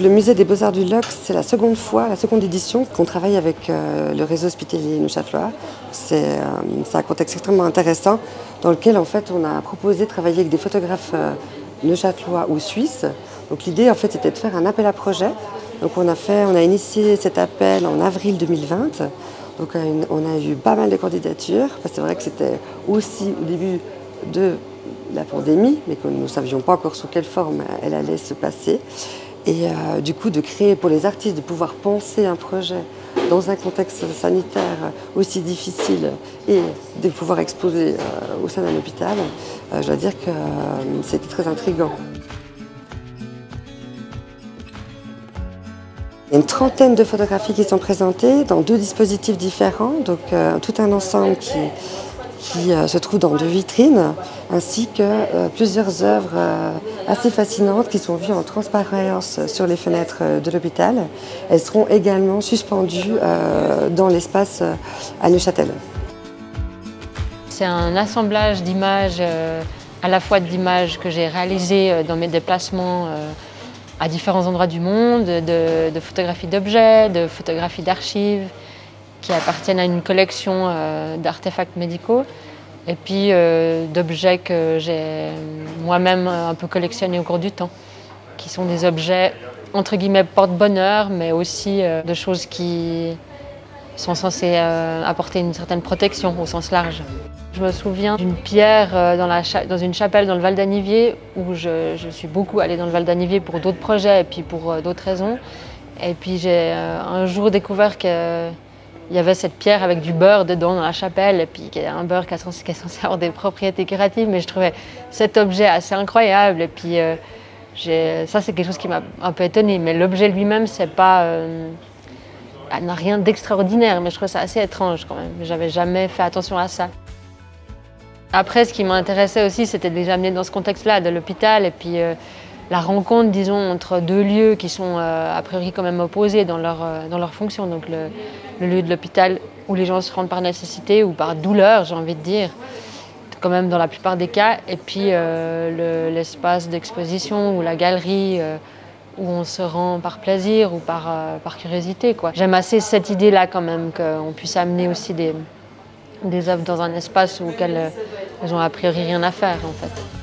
pour le musée des Beaux-Arts du Locle, c'est la seconde édition qu'on travaille avec le réseau hospitalier neuchâtelois. C'est un contexte extrêmement intéressant dans lequel en fait, on a proposé de travailler avec des photographes neuchâtelois ou suisses. Donc l'idée en fait c'était de faire un appel à projet. Donc on a initié cet appel en avril 2020. Donc on a eu pas mal de candidatures, parce que c'est vrai que c'était aussi au début de la pandémie, mais que nous ne savions pas encore sous quelle forme elle allait se passer. Et du coup, de créer pour les artistes, de pouvoir penser un projet dans un contexte sanitaire aussi difficile et de pouvoir exposer au sein d'un hôpital, je dois dire que c'était très intriguant. Il y a une trentaine de photographies qui sont présentées dans 2 dispositifs différents, donc tout un ensemble qui se trouve dans 2 vitrines, ainsi que plusieurs œuvres assez fascinantes qui sont vues en transparence sur les fenêtres de l'hôpital. Elles seront également suspendues dans l'espace à Neuchâtel. C'est un assemblage d'images, à la fois d'images que j'ai réalisées dans mes déplacements à différents endroits du monde, de photographies d'objets, de photographies d'archives, qui appartiennent à une collection d'artefacts médicaux et puis d'objets que j'ai moi-même un peu collectionnés au cours du temps, qui sont des objets entre guillemets porte-bonheur, mais aussi de choses qui sont censées apporter une certaine protection au sens large. Je me souviens d'une pierre dans une chapelle dans le Val d'Anniviers où je suis beaucoup allée dans le Val d'Anniviers pour d'autres projets et puis pour d'autres raisons. Et puis j'ai un jour découvert qu'il y avait cette pierre avec du beurre dedans dans la chapelle, et puis qu'il y a un beurre qui est censé avoir des propriétés curatives, mais je trouvais cet objet assez incroyable. Et puis ça, c'est quelque chose qui m'a un peu étonnée, mais l'objet lui-même, c'est pas, n'a rien d'extraordinaire, mais je trouve ça assez étrange quand même. J'avais jamais fait attention à ça. Après, ce qui m'intéressait aussi, c'était de les amener dans ce contexte-là, de l'hôpital, et puis la rencontre, disons, entre 2 lieux qui sont a priori quand même opposés dans leur fonction. Donc le lieu de l'hôpital où les gens se rendent par nécessité ou par douleur, j'ai envie de dire, quand même dans la plupart des cas, et puis l'espace d'exposition ou la galerie où on se rend par plaisir ou par curiosité, quoi. J'aime assez cette idée-là quand même, qu'on puisse amener aussi des œuvres dans un espace auquel elles ont a priori rien à faire en fait.